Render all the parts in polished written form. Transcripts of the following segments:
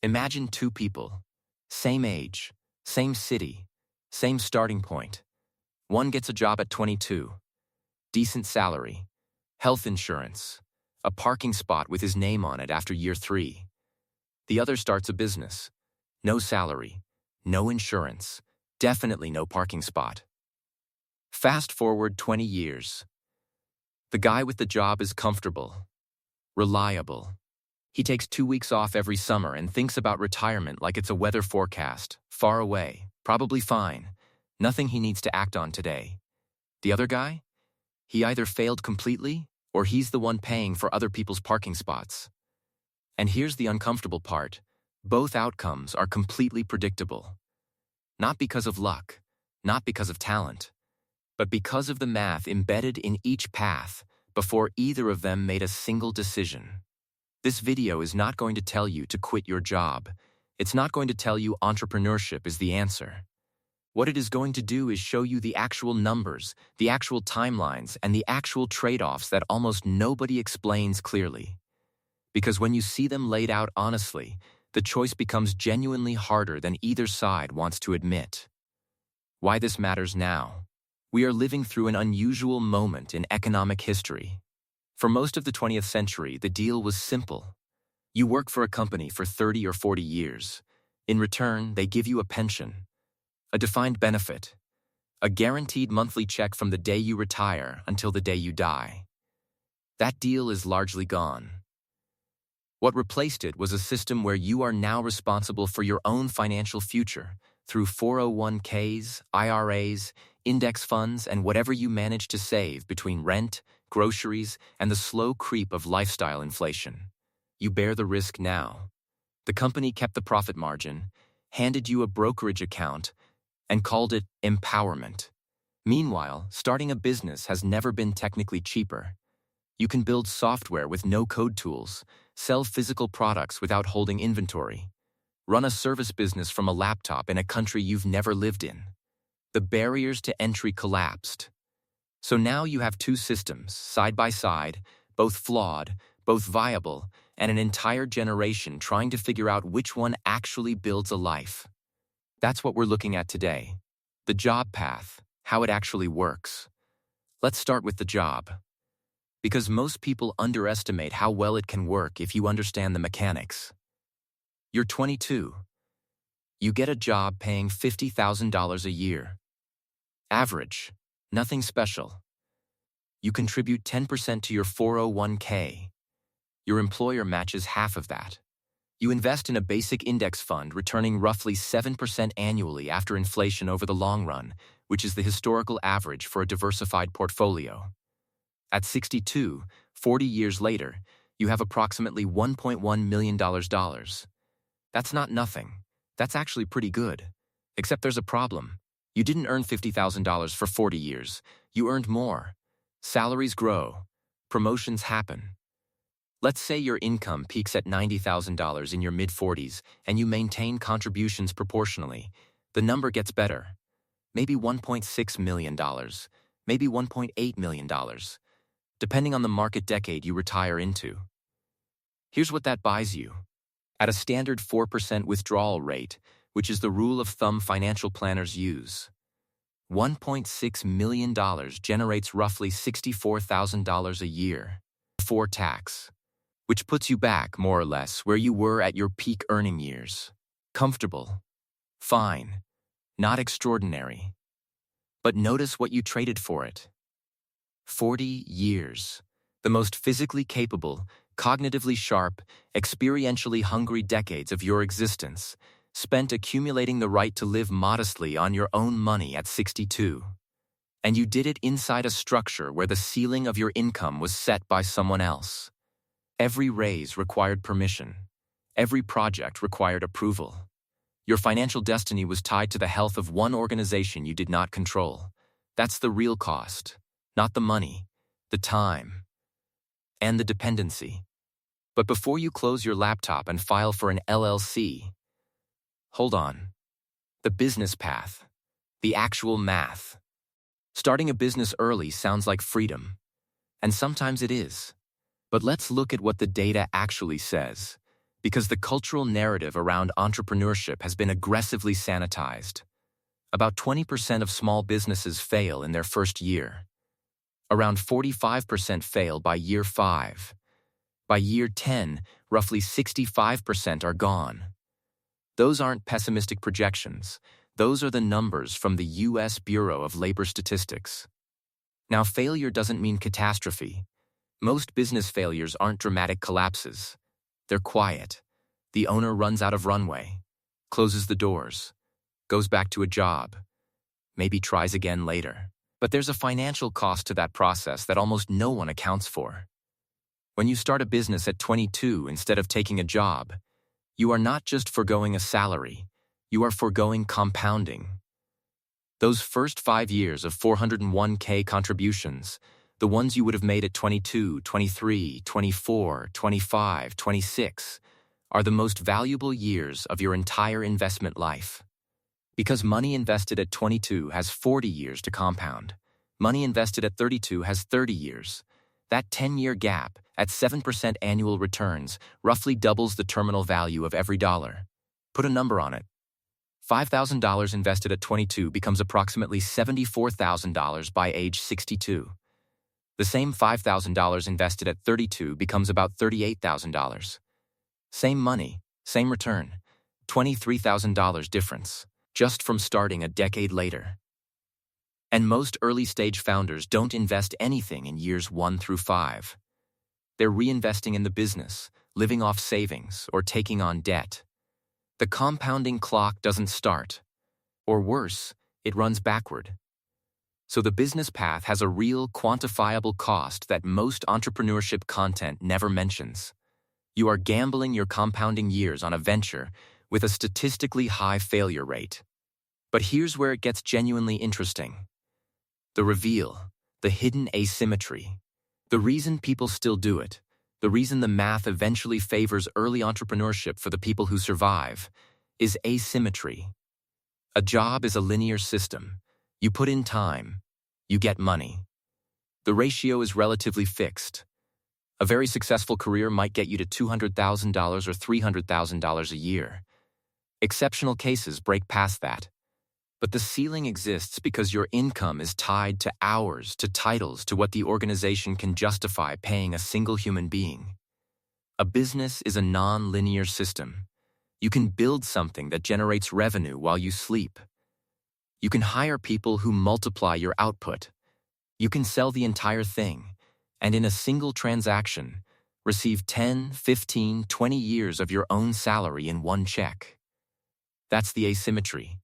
Imagine two people, same age, same city, same starting point. One gets a job at 22, decent salary, health insurance, a parking spot with his name on it after year 3. The other starts a business, no salary, no insurance, definitely no parking spot. Fast forward 20 years. The guy with the job is comfortable, reliable. He takes 2 weeks off every summer and thinks about retirement like it's a weather forecast, far away, probably fine, nothing he needs to act on today. The other guy? He either failed completely or he's the one paying for other people's parking spots. And here's the uncomfortable part. Both outcomes are completely predictable. Not because of luck, not because of talent, but because of the math embedded in each path before either of them made a single decision. This video is not going to tell you to quit your job. It's not going to tell you entrepreneurship is the answer. What it is going to do is show you the actual numbers, the actual timelines, and the actual trade-offs that almost nobody explains clearly. Because when you see them laid out honestly, the choice becomes genuinely harder than either side wants to admit. Why this matters now? We are living through an unusual moment in economic history. For most of the 20th century, the deal was simple. You work for a company for 30 or 40 years. In return, they give you a pension, a defined benefit, a guaranteed monthly check from the day you retire until the day you die. That deal is largely gone. What replaced it was a system where you are now responsible for your own financial future through 401ks, IRAs, index funds, and whatever you manage to save between rent, groceries, and the slow creep of lifestyle inflation. You bear the risk now. The company kept the profit margin, handed you a brokerage account, and called it empowerment. Meanwhile, starting a business has never been technically cheaper. You can build software with no-code tools, sell physical products without holding inventory, run a service business from a laptop in a country you've never lived in. The barriers to entry collapsed. So now you have two systems, side by side, both flawed, both viable, and an entire generation trying to figure out which one actually builds a life. That's what we're looking at today. The job path, how it actually works. Let's start with the job. Because most people underestimate how well it can work if you understand the mechanics. You're 22. You get a job paying $50,000 a year. Average, nothing special. You contribute 10% to your 401k. Your employer matches half of that. You invest in a basic index fund returning roughly 7% annually after inflation over the long run, which is the historical average for a diversified portfolio. At 62, 40 years later, you have approximately $1.1 million. That's not nothing. That's actually pretty good. Except there's a problem. You didn't earn $50,000 for 40 years. You earned more. Salaries grow. Promotions happen. Let's say your income peaks at $90,000 in your mid-40s and you maintain contributions proportionally. The number gets better. Maybe $1.6 million, maybe $1.8 million, depending on the market decade you retire into. Here's what that buys you. At a standard 4% withdrawal rate, which is the rule of thumb financial planners use, $1.6 million generates roughly $64,000 a year before tax, which puts you back, more or less, where you were at your peak earning years. Comfortable. Fine. Not extraordinary. But notice what you traded for it. 40 years. The most physically capable, cognitively sharp, experientially hungry decades of your existence, spent accumulating the right to live modestly on your own money at 62. And you did it inside a structure where the ceiling of your income was set by someone else. Every raise required permission. Every project required approval. Your financial destiny was tied to the health of one organization you did not control. That's the real cost, not the money, the time, and the dependency. But before you close your laptop and file for an LLC, hold on. The business path, the actual math. Starting a business early sounds like freedom, and sometimes it is. But let's look at what the data actually says, Because the cultural narrative around entrepreneurship has been aggressively sanitized. About 20% of small businesses fail in their first year. Around 45% fail by year 5. By year 10, roughly 65% are gone. Those aren't pessimistic projections. Those are the numbers from the U.S. Bureau of Labor Statistics. Now, failure doesn't mean catastrophe. Most business failures aren't dramatic collapses. They're quiet. The owner runs out of runway, closes the doors, goes back to a job, maybe tries again later. But there's a financial cost to that process that almost no one accounts for. When you start a business at 22 instead of taking a job, you are not just foregoing a salary, you are foregoing compounding. Those first 5 years of 401k contributions, the ones you would have made at 22, 23, 24, 25, 26, are the most valuable years of your entire investment life. Because money invested at 22 has 40 years to compound. Money invested at 32 has 30 years. That 10-year gap, at 7% annual returns, roughly doubles the terminal value of every dollar. Put a number on it. $5,000 invested at 22 becomes approximately $74,000 by age 62. The same $5,000 invested at 32 becomes about $38,000. Same money, same return, $23,000 difference, just from starting a decade later. And most early-stage founders don't invest anything in years 1 through 5. They're reinvesting in the business, living off savings, or taking on debt. The compounding clock doesn't start. Or worse, it runs backward. So the business path has a real, quantifiable cost that most entrepreneurship content never mentions. You are gambling your compounding years on a venture with a statistically high failure rate. But here's where it gets genuinely interesting. The reveal, the hidden asymmetry. The reason people still do it, the reason the math eventually favors early entrepreneurship for the people who survive, is asymmetry. A job is a linear system. You put in time, you get money. The ratio is relatively fixed. A very successful career might get you to $200,000 or $300,000 a year. Exceptional cases break past that. But the ceiling exists because your income is tied to hours, to titles, to what the organization can justify paying a single human being. A business is a non-linear system. You can build something that generates revenue while you sleep. You can hire people who multiply your output. You can sell the entire thing, and in a single transaction, receive 10, 15, 20 years of your own salary in one check. That's the asymmetry.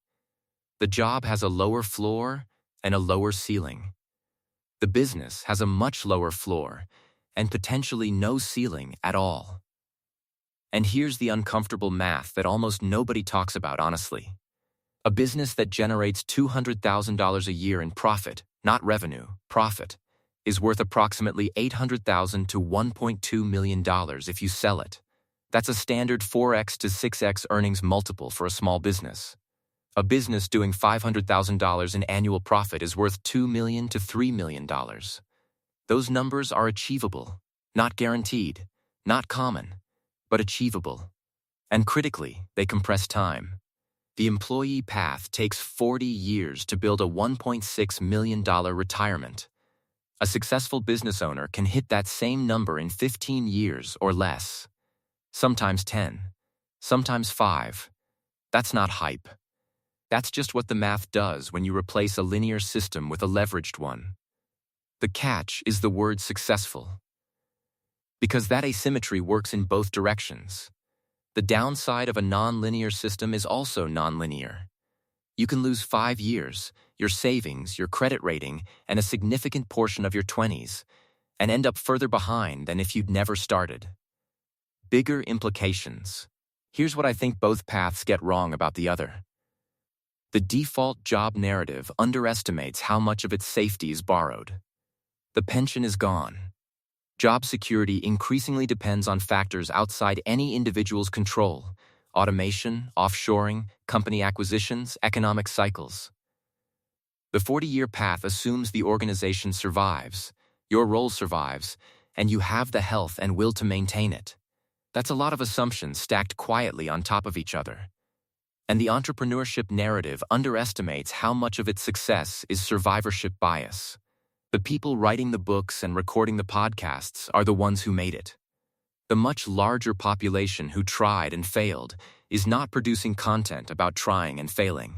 The job has a lower floor and a lower ceiling. The business has a much lower floor and potentially no ceiling at all. And here's the uncomfortable math that almost nobody talks about honestly. A business that generates $200,000 a year in profit, not revenue, profit, is worth approximately $800,000 to $1.2 million if you sell it. That's a standard 4x to 6x earnings multiple for a small business. A business doing $500,000 in annual profit is worth $2 million to $3 million. Those numbers are achievable, not guaranteed, not common, but achievable. And critically, they compress time. The employee path takes 40 years to build a $1.6 million retirement. A successful business owner can hit that same number in 15 years or less. Sometimes 10, sometimes 5. That's not hype. That's just what the math does when you replace a linear system with a leveraged one. The catch is the word successful. Because that asymmetry works in both directions. The downside of a non-linear system is also non-linear. You can lose 5 years, your savings, your credit rating, and a significant portion of your 20s, and end up further behind than if you'd never started. Bigger implications. Here's what I think both paths get wrong about the other. The default job narrative underestimates how much of its safety is borrowed. The pension is gone. Job security increasingly depends on factors outside any individual's control: automation, offshoring, company acquisitions, economic cycles. The 40-year path assumes the organization survives, your role survives, and you have the health and will to maintain it. That's a lot of assumptions stacked quietly on top of each other. And the entrepreneurship narrative underestimates how much of its success is survivorship bias. The people writing the books and recording the podcasts are the ones who made it. The much larger population who tried and failed is not producing content about trying and failing.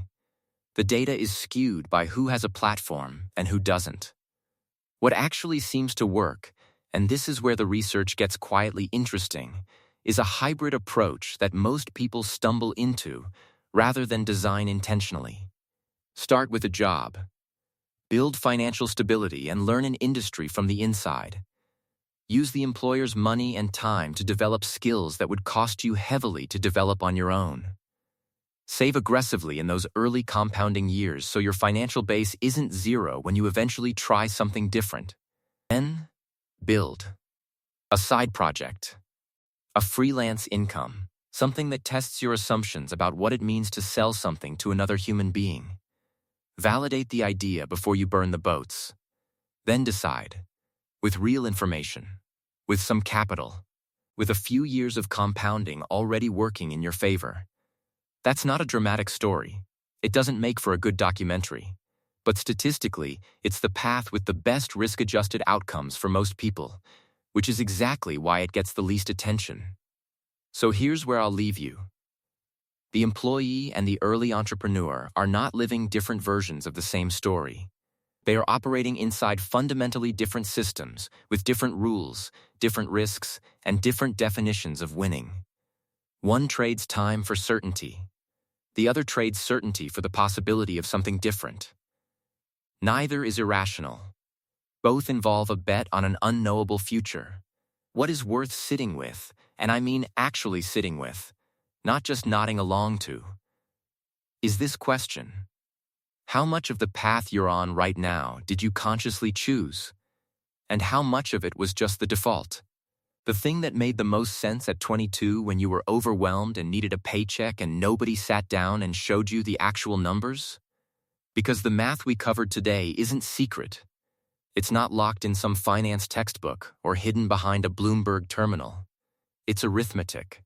The data is skewed by who has a platform and who doesn't. What actually seems to work, and this is where the research gets quietly interesting, is a hybrid approach that most people stumble into rather than design intentionally. Start with a job. Build financial stability and learn an industry from the inside. Use the employer's money and time to develop skills that would cost you heavily to develop on your own. Save aggressively in those early compounding years so your financial base isn't zero when you eventually try something different. Then, build. A side project. A freelance income. Something that tests your assumptions about what it means to sell something to another human being. Validate the idea before you burn the boats. Then decide. With real information. With some capital. With a few years of compounding already working in your favor. That's not a dramatic story. It doesn't make for a good documentary. But statistically, it's the path with the best risk-adjusted outcomes for most people, which is exactly why it gets the least attention. So here's where I'll leave you. The employee and the early entrepreneur are not living different versions of the same story. They are operating inside fundamentally different systems with different rules, different risks, and different definitions of winning. One trades time for certainty. The other trades certainty for the possibility of something different. Neither is irrational. Both involve a bet on an unknowable future. What is worth sitting with, and I mean actually sitting with, not just nodding along to, is this question. How much of the path you're on right now did you consciously choose? And how much of it was just the default? The thing that made the most sense at 22 when you were overwhelmed and needed a paycheck and nobody sat down and showed you the actual numbers? Because the math we covered today isn't secret. It's not locked in some finance textbook or hidden behind a Bloomberg terminal. It's arithmetic.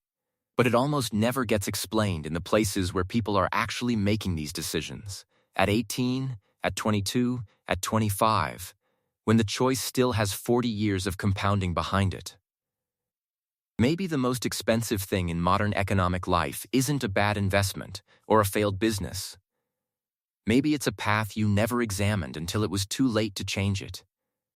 But it almost never gets explained in the places where people are actually making these decisions. At 18, at 22, at 25, when the choice still has 40 years of compounding behind it. Maybe the most expensive thing in modern economic life isn't a bad investment or a failed business. Maybe it's a path you never examined until it was too late to change it.